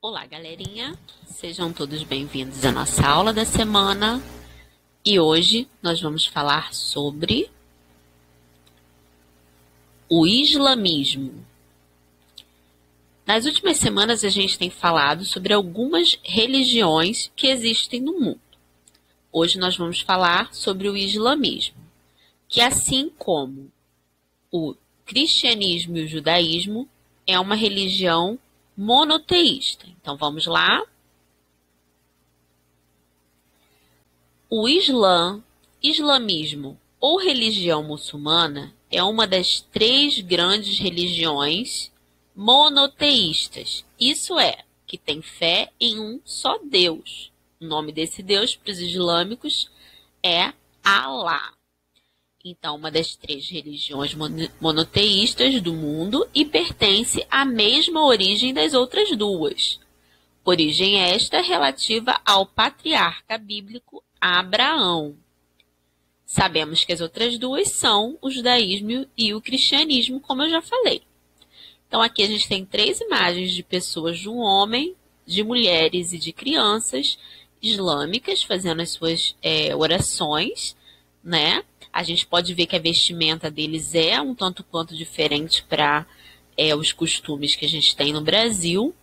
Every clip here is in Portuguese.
Olá, galerinha! Sejam todos bem-vindos à nossa aula da semana. E hoje nós vamos falar sobre o islamismo. Nas últimas semanas a gente tem falado sobre algumas religiões que existem no mundo. Hoje nós vamos falar sobre o islamismo, que assim como o cristianismo e o judaísmo, é uma religião monoteísta. Então vamos lá. O islamismo ou religião muçulmana é uma das três grandes religiões monoteístas. Isso é, que tem fé em um só Deus. O nome desse Deus para os islâmicos é Alá. Então, uma das três religiões monoteístas do mundo e pertence à mesma origem das outras duas. Origem esta relativa ao patriarca bíblico Abraão. Sabemos que as outras duas são o judaísmo e o cristianismo, como eu já falei. Então, aqui a gente tem três imagens de pessoas, de um homem, de mulheres e de crianças islâmicas fazendo as suas orações, né? A gente pode ver que a vestimenta deles é um tanto quanto diferente para os costumes que a gente tem no Brasil.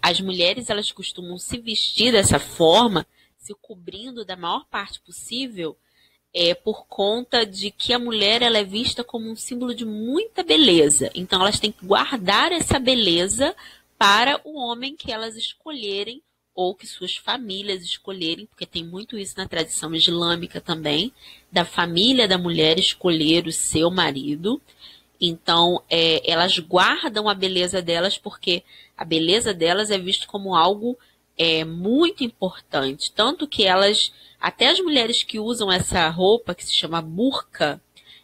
As mulheres, elas costumam se vestir dessa forma, se cobrindo da maior parte possível, por conta de que a mulher ela é vista como um símbolo de muita beleza. Então, elas têm que guardar essa beleza para o homem que elas escolherem ou que suas famílias escolherem, porque tem muito isso na tradição islâmica também, da família da mulher escolher o seu marido. Então, elas guardam a beleza delas, porque a beleza delas é vista como algo muito importante. Tanto que elas, até as mulheres que usam essa roupa, que se chama burca,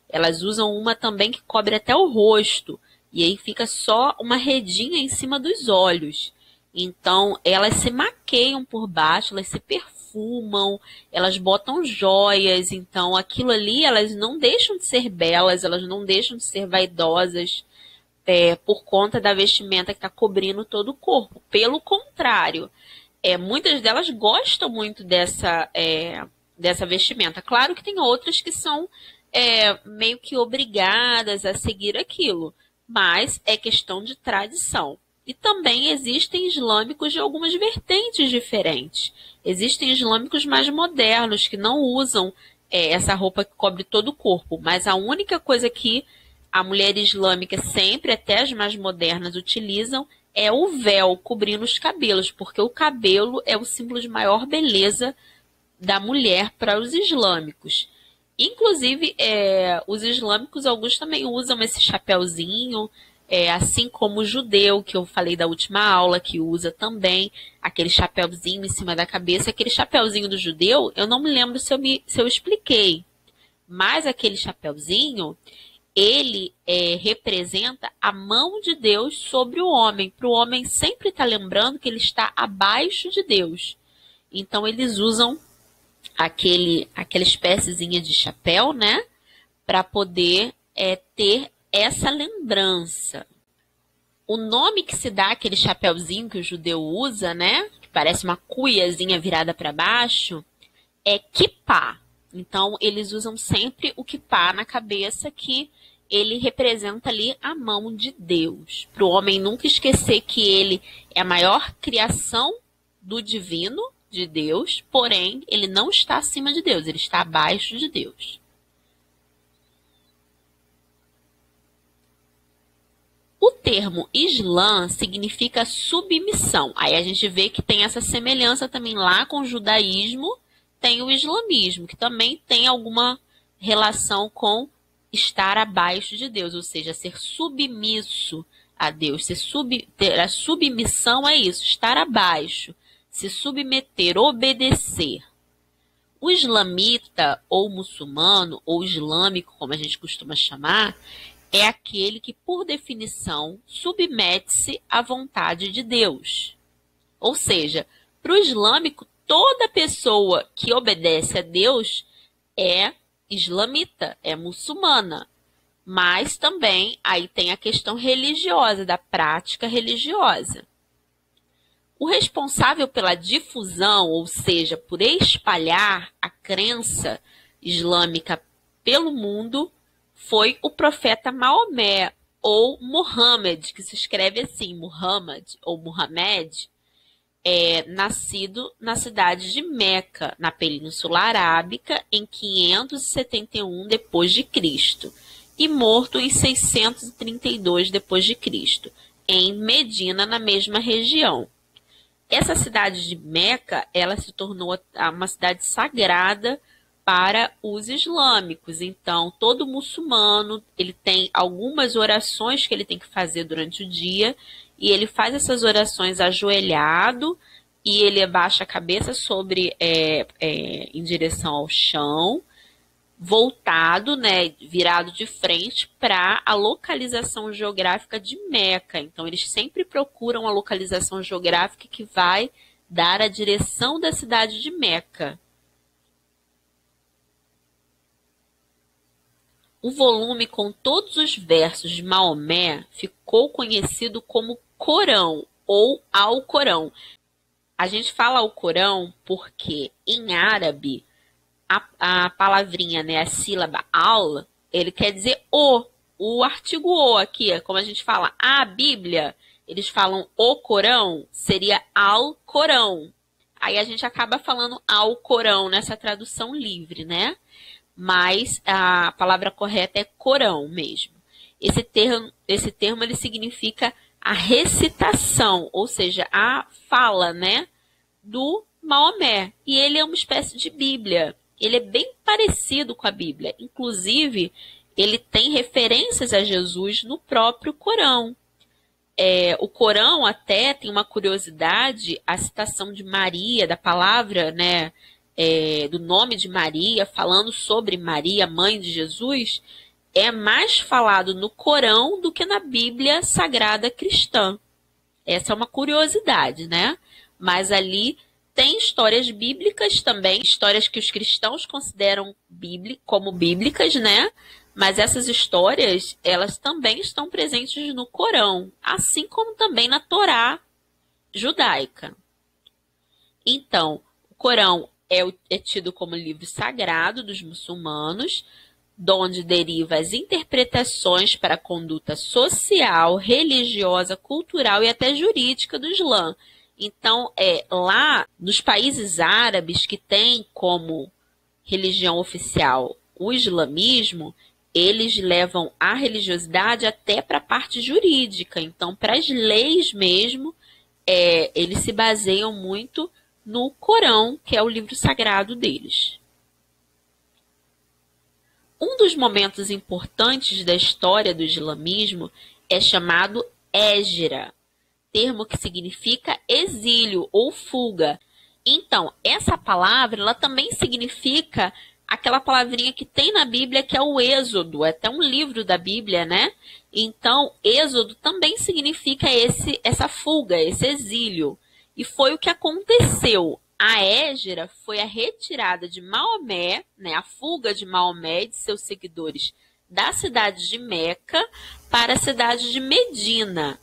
elas usam uma também que cobre até o rosto. E aí fica só uma redinha em cima dos olhos. Então, elas se maqueiam por baixo, elas se perfumam, elas botam joias. Então, aquilo ali, elas não deixam de ser belas, elas não deixam de ser vaidosas por conta da vestimenta que está cobrindo todo o corpo. Pelo contrário, muitas delas gostam muito dessa vestimenta. Claro que tem outras que são meio que obrigadas a seguir aquilo, mas é questão de tradição. E também existem islâmicos de algumas vertentes diferentes. Existem islâmicos mais modernos, que não usam essa roupa que cobre todo o corpo. Mas a única coisa que a mulher islâmica sempre, até as mais modernas, utilizam é o véu cobrindo os cabelos. Porque o cabelo é o símbolo de maior beleza da mulher para os islâmicos. Inclusive, os islâmicos, alguns também usam esse chapéuzinho, assim como o judeu, que eu falei da última aula, que usa também aquele chapéuzinho em cima da cabeça. Aquele chapéuzinho do judeu, eu não me lembro se eu expliquei, mas aquele chapéuzinho, ele representa a mão de Deus sobre o homem, para o homem sempre estar lembrando que ele está abaixo de Deus. Então, eles usam aquela espéciezinha de chapéu, né, para poder ter essa lembrança. O nome que se dá àquele chapéuzinho que o judeu usa, né, que parece uma cuiazinha virada para baixo, é kippá. Então, eles usam sempre o kippá na cabeça, que ele representa ali a mão de Deus. Para o homem nunca esquecer que ele é a maior criação do divino, de Deus, porém, ele não está acima de Deus, ele está abaixo de Deus. O termo Islã significa submissão. Aí a gente vê que tem essa semelhança também lá com o judaísmo, tem o islamismo, que também tem alguma relação com estar abaixo de Deus, ou seja, ser submisso a Deus. Ter a submissão é isso, estar abaixo, se submeter, obedecer. O islamita, ou muçulmano, ou islâmico, como a gente costuma chamar, é aquele que, por definição, submete-se à vontade de Deus. Ou seja, para o islâmico, toda pessoa que obedece a Deus é islamita, é muçulmana. Mas também aí tem a questão religiosa, da prática religiosa. O responsável pela difusão, ou seja, por espalhar a crença islâmica pelo mundo, foi o profeta Maomé, ou Muhammad, que se escreve assim, Muhammad ou Muhammad, nascido na cidade de Meca, na Península Arábica, em 571 d.C., e morto em 632 d.C., em Medina, na mesma região. Essa cidade de Meca, ela se tornou uma cidade sagrada para os islâmicos. Então, todo muçulmano, ele tem algumas orações que ele tem que fazer durante o dia, e ele faz essas orações ajoelhado, e ele abaixa a cabeça em direção ao chão, voltado, né, virado de frente para a localização geográfica de Meca. Então, eles sempre procuram a localização geográfica que vai dar a direção da cidade de Meca. O volume com todos os versos de Maomé ficou conhecido como Corão ou Alcorão. A gente fala Alcorão porque, em árabe, a palavrinha, né, a sílaba al, ele quer dizer o artigo o aqui, como a gente fala a Bíblia, eles falam o Corão, seria Al-Corão. Aí a gente acaba falando Alcorão nessa tradução livre, né? Mas a palavra correta é Corão mesmo. Esse termo ele significa a recitação, ou seja, a fala, né, do Maomé. E ele é uma espécie de Bíblia. Ele é bem parecido com a Bíblia. Inclusive, ele tem referências a Jesus no próprio Corão. O Corão até tem uma curiosidade, a citação de Maria, da palavra, né, do nome de Maria, falando sobre Maria, mãe de Jesus, é mais falado no Corão do que na Bíblia Sagrada Cristã. Essa é uma curiosidade, né? Mas ali tem histórias bíblicas também, histórias que os cristãos consideram como bíblicas, né? Mas essas histórias, elas também estão presentes no Corão, assim como também na Torá judaica. Então, o Corão é tido como livro sagrado dos muçulmanos, de onde deriva as interpretações para a conduta social, religiosa, cultural e até jurídica do Islã. Então, lá nos países árabes que têm como religião oficial o islamismo, eles levam a religiosidade até para a parte jurídica. Então, para as leis mesmo, eles se baseiam muito no Corão, que é o livro sagrado deles. Um dos momentos importantes da história do islamismo é chamado Hégira, termo que significa exílio ou fuga. Então, essa palavra, ela também significa aquela palavrinha que tem na Bíblia, que é o Êxodo, é até um livro da Bíblia, né? Então, Êxodo também significa essa fuga, esse exílio. E foi o que aconteceu. A Hégira foi a retirada de Maomé, né, a fuga de Maomé e de seus seguidores da cidade de Meca para a cidade de Medina.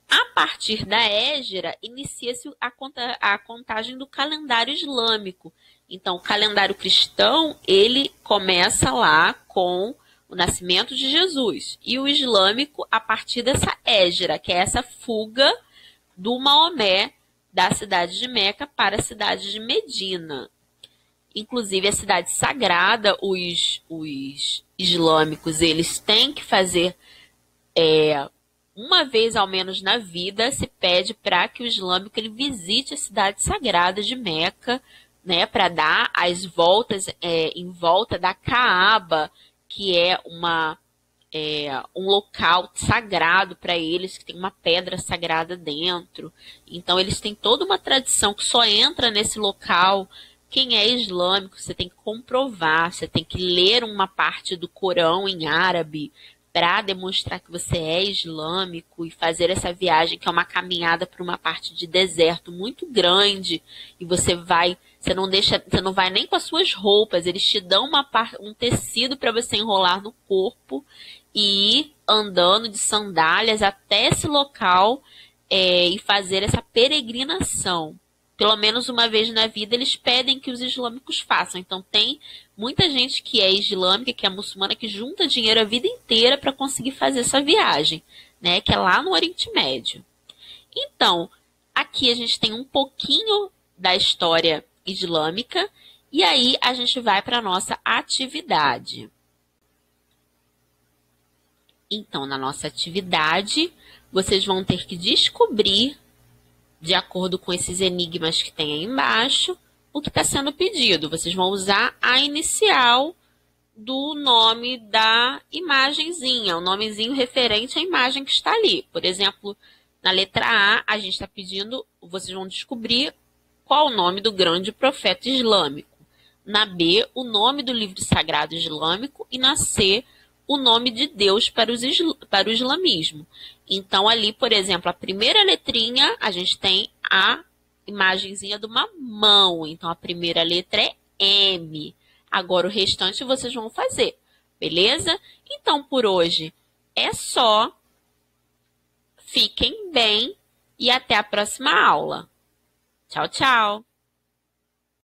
A partir da Hégira, inicia-se a contagem do calendário islâmico. Então, o calendário cristão, ele começa lá com o nascimento de Jesus. E o islâmico, a partir dessa Hégira, que é essa fuga do Maomé da cidade de Meca para a cidade de Medina. Inclusive, a cidade sagrada, os islâmicos, eles têm que fazer uma vez ao menos na vida, se pede para que o islâmico ele visite a cidade sagrada de Meca, né, para dar as voltas em volta da Caaba, que é um local sagrado para eles, que tem uma pedra sagrada dentro. Então, eles têm toda uma tradição que só entra nesse local. Quem é islâmico, você tem que comprovar, você tem que ler uma parte do Corão em árabe para demonstrar que você é islâmico e fazer essa viagem, que é uma caminhada por uma parte de deserto muito grande, e você não vai nem com as suas roupas, eles te dão um tecido para você enrolar no corpo e ir andando de sandálias até esse local e fazer essa peregrinação. Pelo menos uma vez na vida eles pedem que os islâmicos façam. Então tem muita gente que é islâmica, que é muçulmana, que junta dinheiro a vida inteira para conseguir fazer essa viagem, né? Que é lá no Oriente Médio. Então, aqui a gente tem um pouquinho da história islâmica e aí a gente vai para a nossa atividade. Então, na nossa atividade, vocês vão ter que descobrir, de acordo com esses enigmas que tem aí embaixo, o que está sendo pedido. Vocês vão usar a inicial do nome da imagenzinha, o nomezinho referente à imagem que está ali. Por exemplo, na letra A, a gente está pedindo, vocês vão descobrir qual o nome do grande profeta islâmico. Na B, o nome do livro sagrado islâmico. E na C, o nome de Deus para o islamismo. Então, ali, por exemplo, a primeira letrinha, a gente tem a imagenzinha de uma mão. Então, a primeira letra é M. Agora, o restante vocês vão fazer, beleza? Então, por hoje é só. Fiquem bem e até a próxima aula. Tchau, tchau!